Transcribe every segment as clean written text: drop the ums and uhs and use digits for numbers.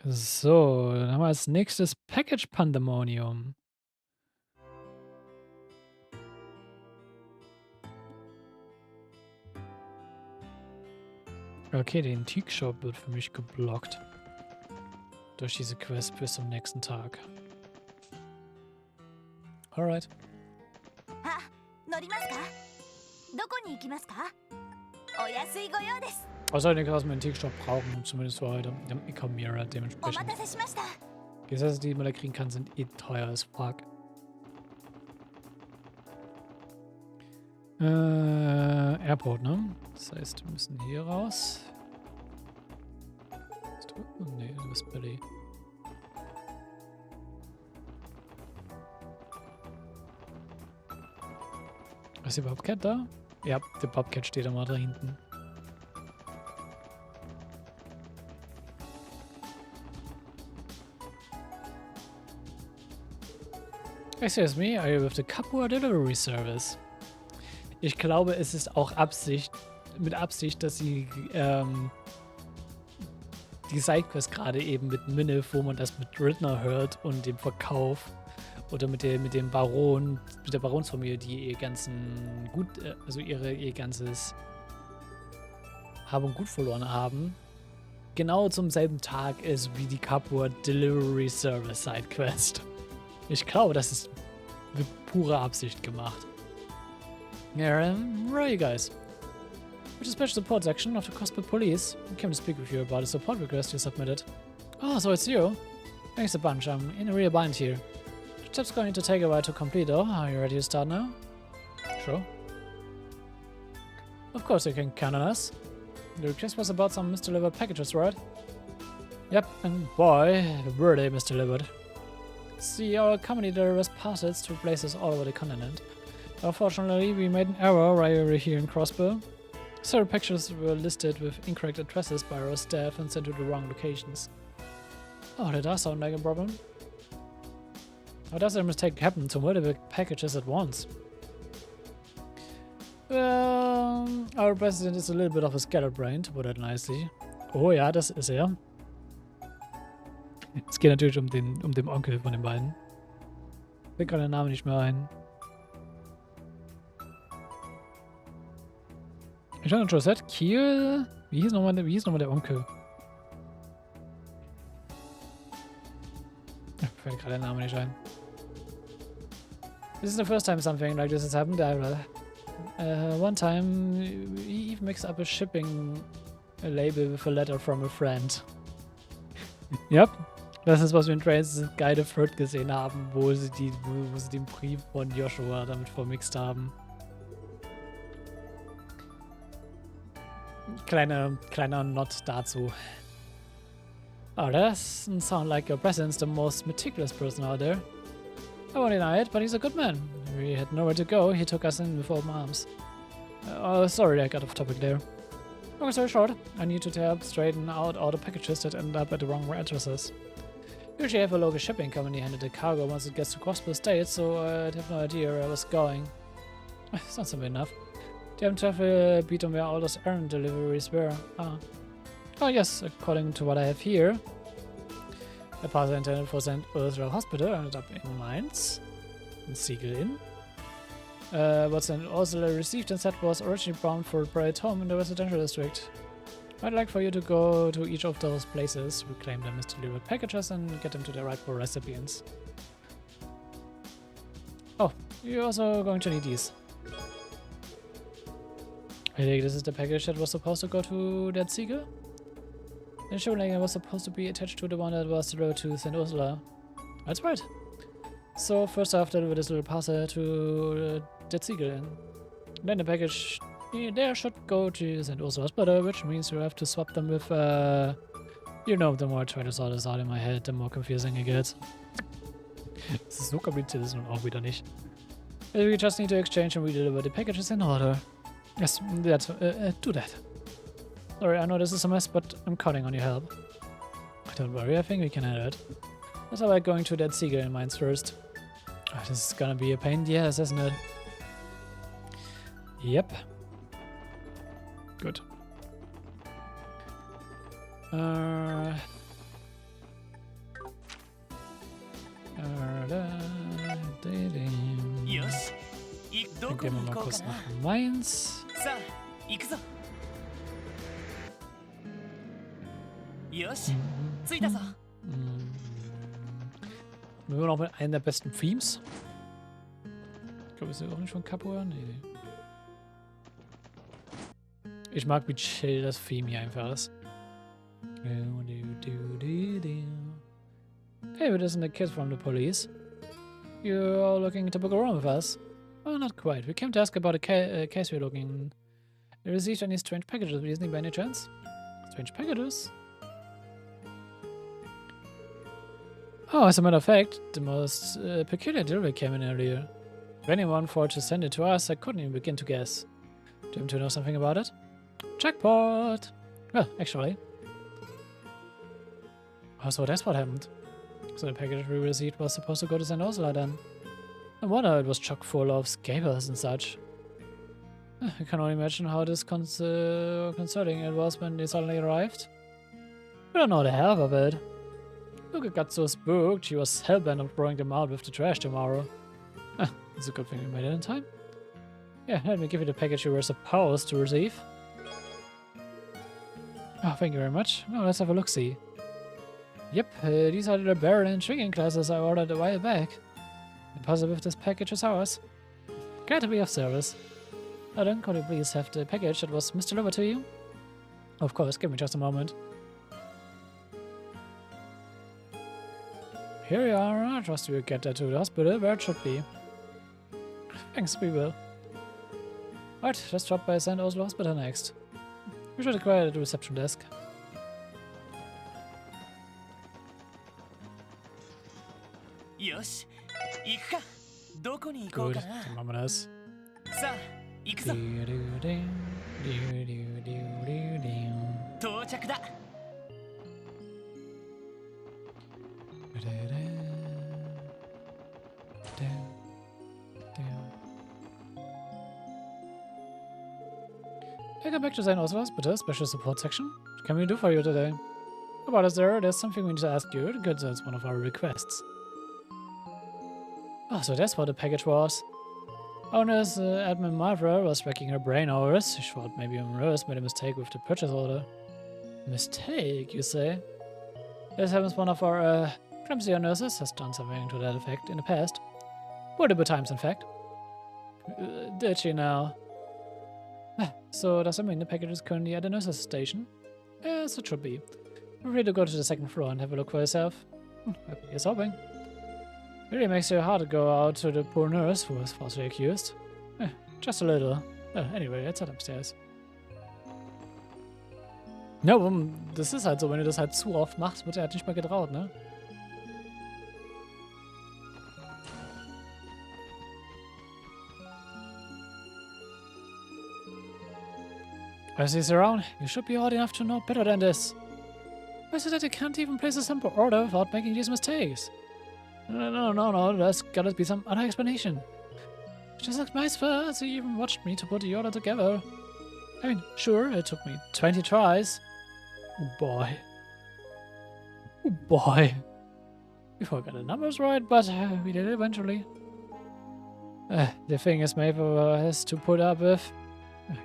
So, dann haben wir als nächstes Package Pandemonium. Okay, der Antique Shop wird für mich geblockt. Durch diese Quest bis zum nächsten Tag. Alright. Außerdem kann man den Antique Shop brauchen, zumindest für heute. Wir haben Ecomira dementsprechend. Die Gesetze, die man da kriegen kann, sind eh teuer as fuck. Airport, ne? Das heißt, wir müssen hier raus. Nee, du bist Billy. Ist die Bobcat da? Ja, der Bobcat steht immer da hinten. Excuse me, are you with the Capua Delivery Service? Ich glaube, es ist auch mit Absicht, dass sie die Sidequest gerade eben mit Minne, wo man das mit Rittner hört und dem Verkauf oder mit dem Baron, mit der Baronsfamilie, die ihr ganzen Gut, also ihr ganzes Hab und Gut verloren haben, genau zum selben Tag ist wie die Capua Delivery Service Sidequest. Ich glaube, das ist mit purer Absicht gemacht. Yeah, where are you guys? With the special support section of the Crossbell Police, I came to speak with you about a support request you submitted. Oh, so it's you? Thanks a bunch, I'm in a real bind here. The step's going to take a while to complete though. Are you ready to start now? Sure. Of course you can count on us. The request was about some misdelivered packages, right? Yep, and boy, were they misdelivered. See, our company delivers parcels to places all over the continent. Unfortunately, we made an error while we were here in Crossbell. Several packages were listed with incorrect addresses by our staff and sent to the wrong locations. Oh, that does sound like a problem. How does a mistake happen to multiple packages at once? Well, our president is a little bit of a scatterbrain, to put it nicely. Oh ja, das ist er. Es geht natürlich um den Onkel von den beiden. Ich fällt gerade der Name nicht mehr ein. Ich habe schon gesagt, Kiel. Wie hieß nochmal der Onkel? Mir fällt gerade der Name nicht ein. This is the first time something like this has happened. One time, he even mixed up a shipping label with a letter from a friend. Yep. Das ist, was wir in Trains Guide of Hurt gesehen haben, wo sie den Brief von Joshua damit vermixt haben. Kleiner Not dazu. Oh, that doesn't sound like your president's the most meticulous person out there. I won't deny it, but he's a good man. We had nowhere to go, he took us in with open arms. Oh, sorry, I got off topic there. Long story short, I need to help straighten out all the packages that end up at the wrong addresses. Usually I have a local shipping company handle the cargo once it gets to Crossbell State, so I'd have no idea where I was going. Sounds simple enough. Die Abentuer beat on where all those errand deliveries were. Oh yes, according to what I have here. A parcel intended for St. Ursula Hospital ended up in Mainz. In Siegel Inn. What St. Ursula received instead was originally bound for a private home in the residential district. I'd like for you to go to each of those places, reclaim the misdelivered packages, and get them to the rightful recipients. Oh, you're also going to need these. I think this is the package that was supposed to go to that Siegel? The shipping was supposed to be attached to the one that was delivered to St. Ursula. That's right. So first off, deliver this little parcel to that Siegel Inn. Then the package there should go to St. Ursula Hospital, which means you have to swap them with, you know, the more I try to sort this out in my head, the more confusing it gets. Es ist so kompliziert, ist nun auch wieder nicht. We just need to exchange and redeliver the packages in order. Yes, do that. Sorry, I know this is a mess, but I'm counting on your help. Don't worry, I think we can handle it. Let's about going to that Siegel in Mainz first. Oh, this is gonna be a pain in the ass, isn't it? Yep. Gut. Dann gehen wir mal kurz nach Mainz. さあ行くぞよし着いたぞ Wir wollen auch mit einem der besten Themes. Ich glaube, ist ja auch nicht von Capoeira? Nee. Ich mag, wie chill das Theme hier einfach ist. Hey, it isn't the kid from the police. You're looking to book a room with us? Well, not quite. We came to ask about a case we're looking. You received any strange packages recently by any chance? Strange packages? Oh, as a matter of fact, the most peculiar delivery came in earlier. If anyone thought to send it to us, I couldn't even begin to guess. Do you happen to know something about it? Jackpot! Well, actually. Oh, so that's what happened. So the package we received was supposed to go to St. Ursula then. No wonder it was chock full of scabers and such. I can only imagine how disconcerting it was when they suddenly arrived. We don't know the half of it. Luca got so spooked, she was hellbent on throwing them out with the trash tomorrow. It's a good thing we made it in time. Yeah, let me give you the package you were supposed to receive. Oh, thank you very much. Now let's have a look-see. Yep, these are the barrel and intriguing classes I ordered a while back. I'm positive this package is ours. Glad to be of service. Now then, could you please have the package that was misdelivered to you? Of course, give me just a moment. Here you are. I trust you'll get that to the hospital where it should be. Thanks, we will. Right, let's drop by St. Ursula Hospital next. We should acquire at the reception desk. Yosh, 行くかどこに行こう Gut, かな dann machen wir das. さあ行くぞ到着だ Welcome back to St. Ursula Hospital, Special Support Section. What can we do for you today? About Azure, there's something we need to ask you. It concerns one of our requests. Oh, so that's what the package was. Owner's admin Martha was racking her brain over us. She thought maybe a nurse made a mistake with the purchase order. Mistake, you say? This happens one of our clumsier nurses has done something to that effect in the past. Multiple times, in fact. Did she now? So does that mean the package is currently at the nurse's station? Yes, it should be. Feel free to go to the second floor and have a look for yourself. Here's hoping. It really makes your heart go out to the poor nurse who was falsely accused. Just a little. Anyway, let's head upstairs. Ja, das ist halt so, wenn du das halt zu oft machst, wird er halt nicht mehr getraut, ne? As he's around, you should be old enough to know better than this. Why is it that you can't even place a simple order without making these mistakes? No, there's gotta be some other explanation. It just looks nice first, you even watched me to put the order together. I mean, sure, it took me 20 tries. Oh boy. Oh boy. We forgot the numbers right, but we did it eventually. The thing is, Maple has to put up with.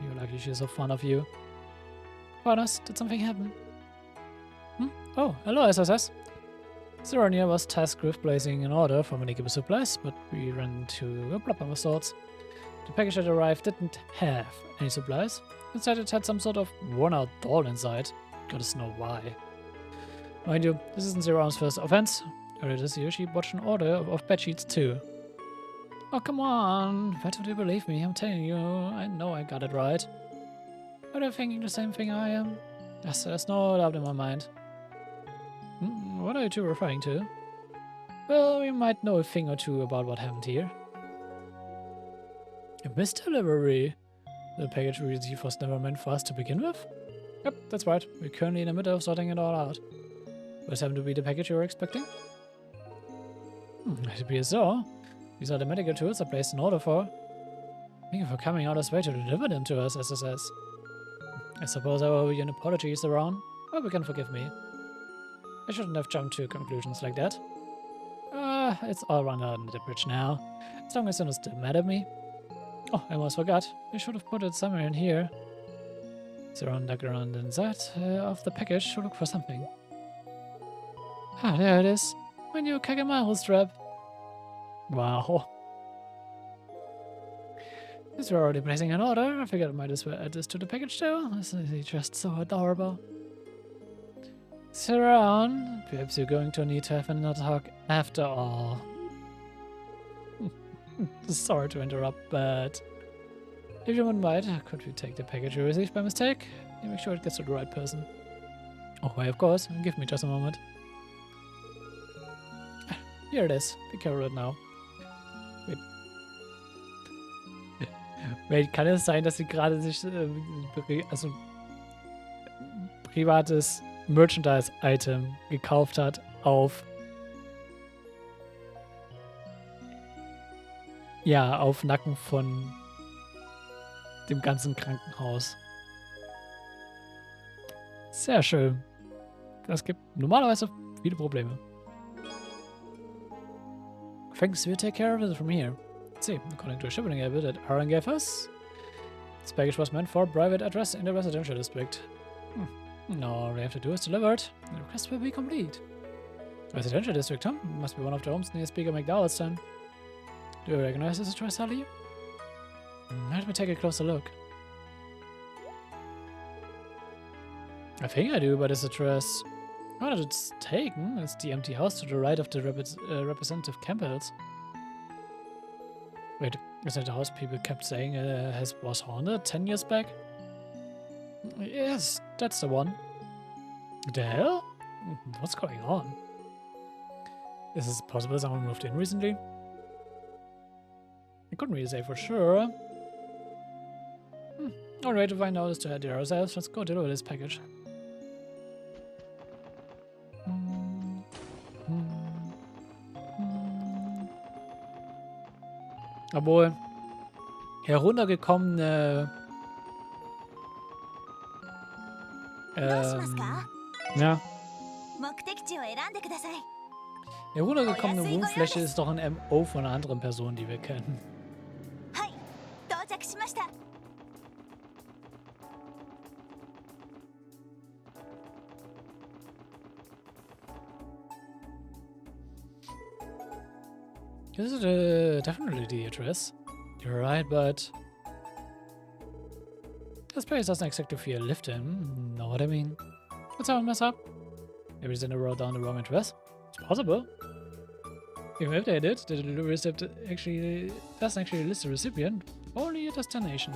You're lucky she's so fond of you. Honest, did something happen? Oh, hello, SSS. Zeronia was tasked with placing an order for many supplies, but we ran into a problem of sorts. The package that arrived didn't have any supplies. Instead, it had some sort of worn-out doll inside. Gotta know why. Mind you, this isn't Zerona's first offense. Earlier this year, she botched an order of bedsheets too. Oh, come on. Why don't you believe me? I'm telling you, I know I got it right. Are they thinking the same thing I am? Yes, there's no doubt in my mind. What are you two referring to? Well, we might know a thing or two about what happened here. A misdelivery? The package we received was never meant for us to begin with? Yep, that's right. We're currently in the middle of sorting it all out. Does happen to be the package you were expecting? It appears so. These are the medical tools I placed an order for. Thank you for coming out of his way to deliver them to us, SSS. I suppose I owe you an apology, Saran. Hope you can forgive me. I shouldn't have jumped to conclusions like that. It's all run under the bridge now. As long as you're not still mad at me. Oh, I almost forgot. I should have put it somewhere in here. So run, dug around inside of the package to look for something. Ah, there it is. My new Kagamaru strap. Wow. Since we're already placing an order, I figured I might as well add this to the package too. This is just so adorable. Sit around. Perhaps you're going to need to have another talk after all. Sorry to interrupt, but if you wouldn't mind, could we take the package you received by mistake? And make sure it gets to the right person. Oh, why, of course. Give me just a moment. Here it is. Be careful right now. Wait. Wait, kann es sein, dass sie gerade sich also privates Merchandise-Item gekauft hat auf auf Nacken von dem ganzen Krankenhaus. Sehr schön. Das gibt normalerweise viele Probleme. Thanks, we'll take care of it from here. Let's see, according to a shipping habit that Aaron gave us, this package was meant for a private address in the residential district. No, all we have to do is deliver it, and the request will be complete. Residential district, huh? Must be one of the homes near Speaker McDowell's then. Do you recognize this address, Sally? Let me take a closer look. I think I do, but this address... Now that it's taken, it's the empty house to the right of the Representative Campbell's. Wait, is that the house people kept saying was haunted 10 years back? Yes, that's the one. The hell? What's going on? Is it possible someone moved in recently? I couldn't really say for sure. Only way to find out is to head there ourselves. Let's go deliver this package. Obwohl, heruntergekommene ja. Heruntergekommene Wohnfläche ist doch ein MO von einer anderen Person, die wir kennen. This is definitely the address. You're right, but this place doesn't exactly feel lived in. Know what I mean? Let's have a mess up. Maybe Zinner wrote down the wrong address. It's possible. Even if they did, the delivery receipt actually doesn't actually list the recipient, only a destination.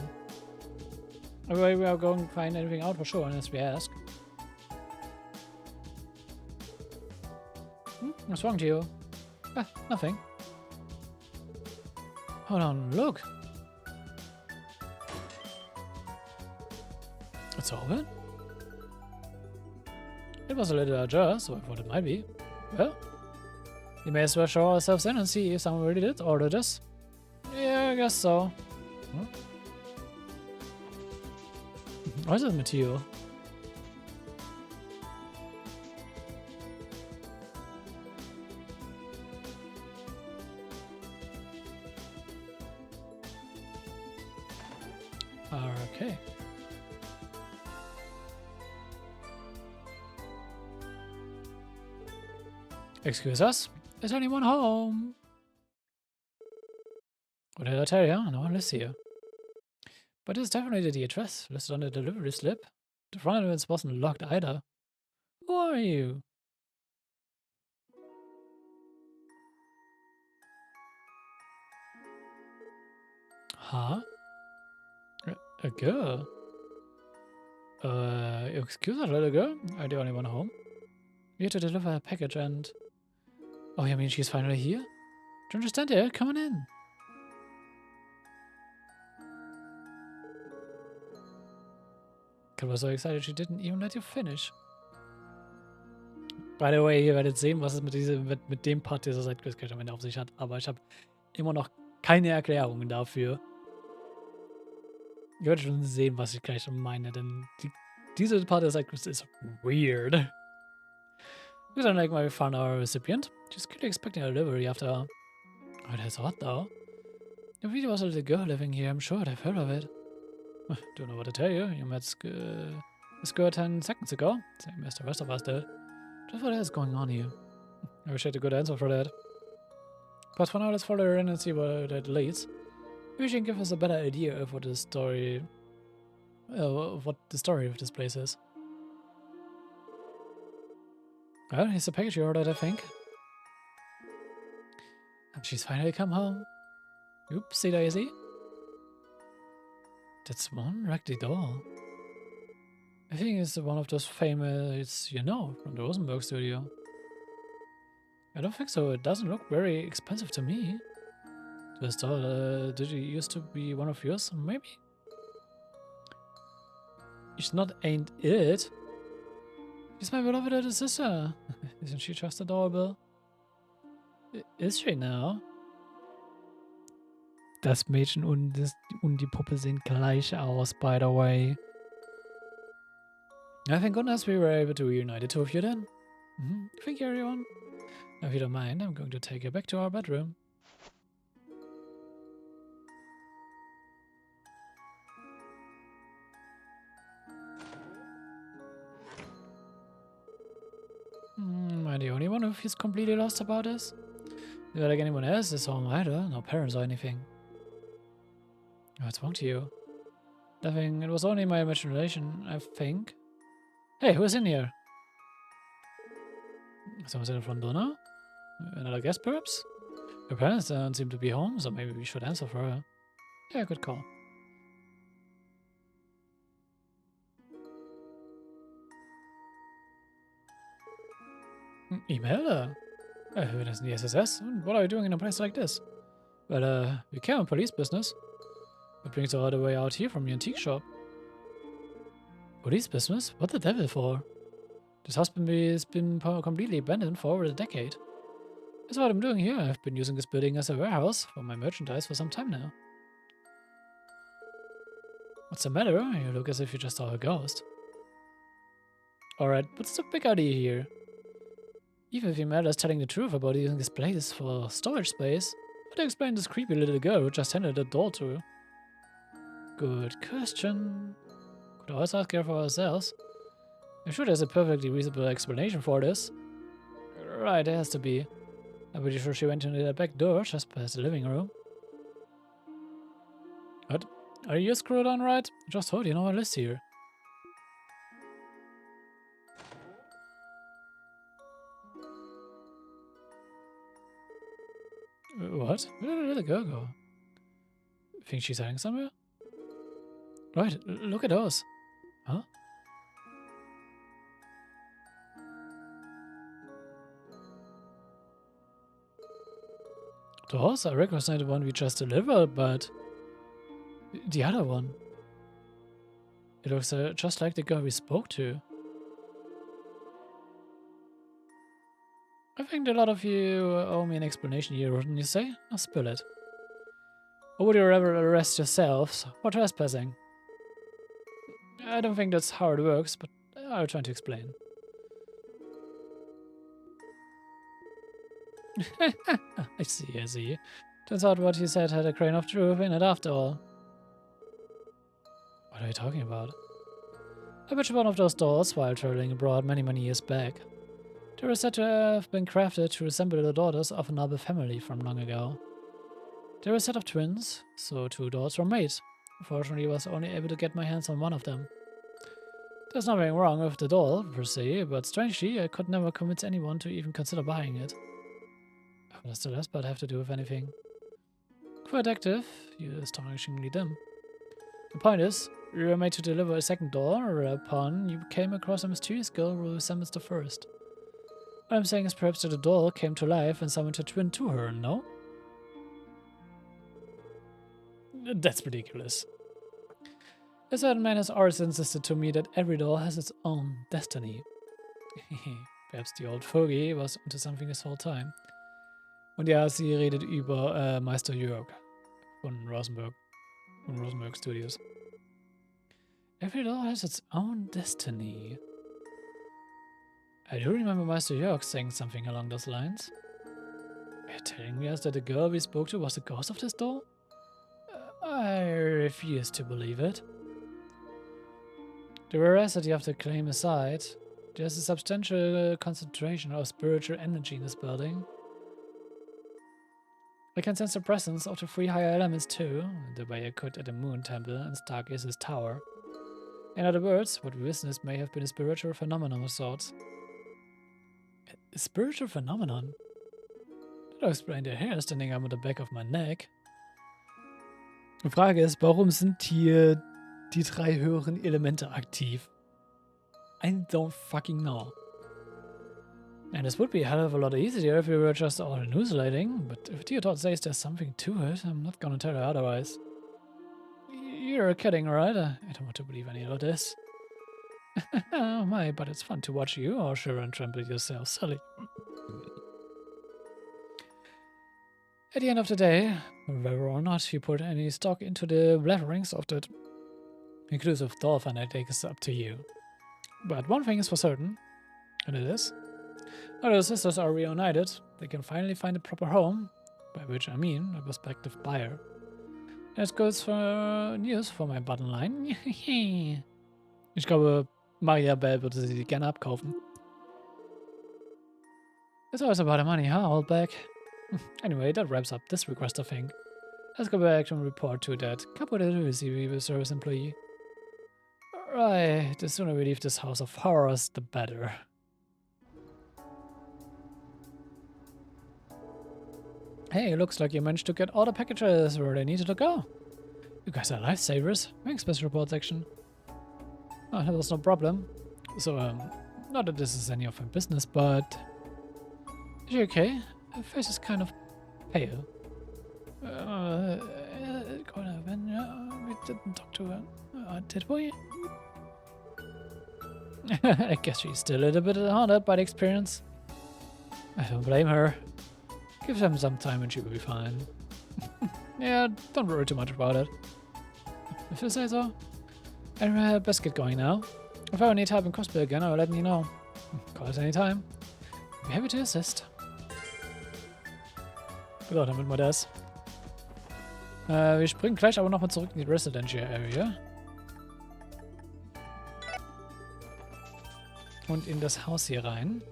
Anyway, we are going to find anything out for sure unless we ask. What's wrong to you? Ah, nothing. Hold on, look. It's open. It was a little ajar, so I thought it might be. Well, we may as well show ourselves in and see if someone really did order this. Yeah, I guess so. What is this material? Okay. Excuse us, is anyone home? What did I tell you? No one lives here. But it's definitely the address listed on the delivery slip. The front of it wasn't locked either. Who are you? Huh? A girl? Excuse us, little girl? Are the only one home? We had to deliver a package and... Oh, you mean she's finally here? Don't just stand there, come on in. I was so excited she didn't even let you finish. By the way, ihr werdet sehen, was es mit dem Part dieser Sidequest am Ende auf sich hat, aber ich habe immer noch keine Erklärungen dafür. Ihr werdet schon sehen, was ich gleich meine, denn diese Part der Sidequest ist weird. We don't like why we found our recipient. She's clearly expecting a delivery after... Oh, that's odd though. If it was a little girl living here, I'm sure I'd have heard of it. Don't know what to tell you. You met this girl 10 seconds ago, same as the rest of us did. Just what is going on here? I wish I had a good answer for that. But for now, let's follow her in and see where that leads. Maybe she can give us a better idea of what the story of this place is. Well, here's the package you ordered, I think. And she's finally come home. Oopsie daisy. That's one raggedy doll. I think it's one of those famous, you know, from the Rosenberg studio. I don't think so. It doesn't look very expensive to me. This doll, did it used to be one of yours? Maybe? It's not ain't it. She's my beloved little sister. Isn't she just adorable? Is she now? Das Mädchen und die Puppe sehen gleich aus, by the way. Thank goodness we were able to reunite the two of you then. Thank you, everyone. Now, if you don't mind, I'm going to take you back to our bedroom. Am I the only one who feels completely lost about this? Not like anyone else is home either, no parents or anything. What's wrong to you? Nothing, it was only my imagination, I think. Hey, who's in here? Someone's in the front door now? Another guest, perhaps? Her parents don't seem to be home, so maybe we should answer for her. Yeah, good call. Email her? It isn't the SSS. What are you doing in a place like this? Well, we care on police business. What brings her all the way out here from the antique shop? Police business? What the devil for? This house has been completely abandoned for over a decade. That's what I'm doing here. I've been using this building as a warehouse for my merchandise for some time now. What's the matter? You look as if you just saw a ghost. Alright, what's the big idea here? Even if Email is telling the truth about using this place for storage space, how do you explain this creepy little girl who just handed the door to her? Good question. Could always ask her for ourselves. I'm sure there's a perfectly reasonable explanation for this. Right, there has to be. I'm pretty sure she went into the back door just past the living room. What? Are you screwed on right? I just told you no one lives here. What? Where did the little girl go? Think she's hiding somewhere? Right, look at those. Huh? The horse, I recognize the one we just delivered, but the other one. It looks just like the girl we spoke to. I think a lot of you owe me an explanation here, wouldn't you say? I'll spill it. Or would you rather arrest yourselves for trespassing? I don't think that's how it works, but I'll try to explain. I see. Turns out what you said had a grain of truth in it after all. What are you talking about? I bet you one of those dolls while traveling abroad many years back. They were said to have been crafted to resemble the daughters of a noble family from long ago. They were a set of twins, so 2 dolls were made. Unfortunately, I was only able to get my hands on one of them. There's nothing wrong with the doll, per se, but strangely, I could never convince anyone to even consider buying it. What does the last part have to do with anything? For a detective, you're astonishingly dumb. The point is, you were made to deliver a second doll, whereupon you came across a mysterious girl who resembles the first. What I'm saying is perhaps that the doll came to life and summoned a twin to her, no? That's ridiculous. A certain man has always insisted to me that every doll has its own destiny. Perhaps the old fogey was onto something this whole time. Und ja, sie redet über Meister Jörg von Rosenberg Studios. Every doll has its own destiny. I do remember Meister Jörg saying something along those lines. Are you telling me that the girl we spoke to was the ghost of this doll? I refuse to believe it. The veracity of the claim aside, there's a substantial concentration of spiritual energy in this building. I can sense the presence of the three higher elements too, the way I could at the Moon Temple and Stargaze's tower. In other words, what we witnessed may have been a spiritual phenomenon of sorts. A spiritual phenomenon? That explains the hair standing up on the back of my neck. Die Frage ist, warum sind hier die drei höheren Elemente aktiv? I don't fucking know. And this would be a hell of a lot easier if we were just all hallucinating, but if Theodore says there's something to it, I'm not gonna tell her otherwise. You're kidding, right? I don't want to believe any of this. Oh my, but it's fun to watch you all shiver and tremble yourself, silly. At the end of the day, whether or not you put any stock into the blatherings of that inclusive doll fanatic is up to you. But one thing is for certain, and it is, now the sisters are reunited, they can finally find a proper home, by which I mean a prospective buyer. As goes for news for my bottom line. Ich glaube, Maria Bell würde sie gerne abkaufen. It's always about the money, huh, old back? Anyway, that wraps up this request, I think. Let's go back and report to that couple delivery service employee. Right, the sooner we leave this house of horrors, the better. Hey, looks like you managed to get all the packages where they needed to go. You guys are lifesavers. Thanks, special report section. Oh, that was no problem. So, not that this is any of my business, but... Is she okay? Her face is kind of pale. We didn't talk to her, did we? I guess she's still a little bit haunted by the experience. I don't blame her. Give them some time and she will be fine. Yeah, don't worry too much about it. If you say so. Anyway, best get going now. If I ever need help in Crossbell again, I'll let you know. Call us anytime. I'll be happy to assist. So, damit wir das. Wir springen gleich aber nochmal zurück in die Residential Area. Und in das Haus hier rein.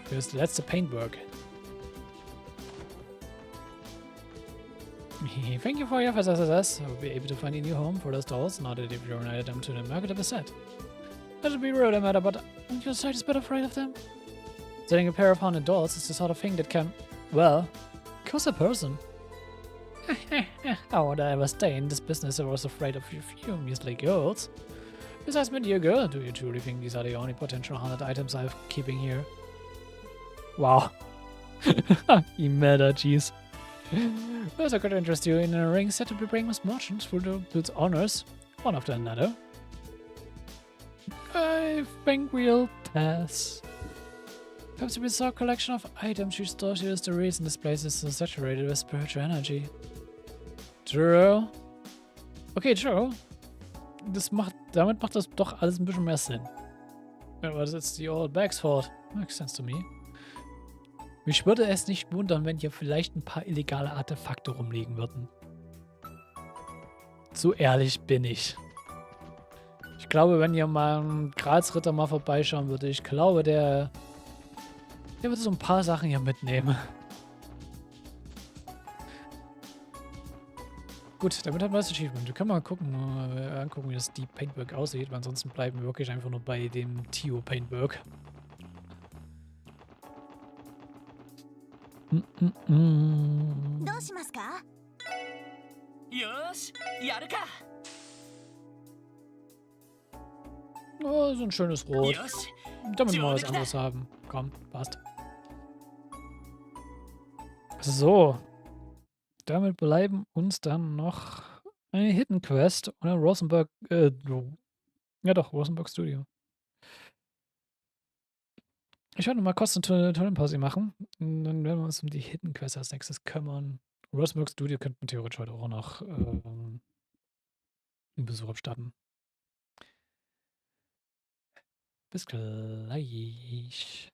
Für das letzte Paintwork. Thank you for your success. I will be able to find a new home for those dolls now that you've reunited them to the marketable set. That should be really matter, but aren't you slightest bit afraid of them? Selling a pair of haunted dolls is the sort of thing that can, well, cause a person. How would I ever stay in this business if I was afraid of a few measly girls? Besides, my dear girl, do you truly think these are the only potential haunted items I'm keeping here? Wow. You meta, jeez. Well, I could interest you in a ring set to be bringing misfortunes through its honors, one after another. I think we'll pass. Perhaps the bizarre collection of items you stores here is the reason this place is so saturated with spiritual energy. True. Okay, true. Damit macht das doch alles ein bisschen mehr Sinn. Aber das ist die Old Bag's fault. Makes sense to me. Mich würde es nicht wundern, wenn hier vielleicht ein paar illegale Artefakte rumliegen würden. So ehrlich bin ich. Ich glaube, wenn hier mal ein Grazritter mal vorbeischauen würde, ich glaube, der würde so ein paar Sachen hier mitnehmen. Gut, damit haben wir das Achievement. Wir können mal angucken, wie das Deep Paintwork aussieht, weil ansonsten bleiben wir wirklich einfach nur bei dem Tio Paintwork. Oh, so ein schönes Rot. Damit wir mal was anderes haben. Komm, passt. So. Damit bleiben uns dann noch eine Hidden Quest oder Rosenberg, ja doch, Rosenberg Studio. Ich werde mal kurz eine Toilettenpause machen. Und dann werden wir uns um die Hidden Quest als nächstes kümmern. Rosenberg Studio könnte man theoretisch heute auch noch einen Besuch abstatten. Bis gleich.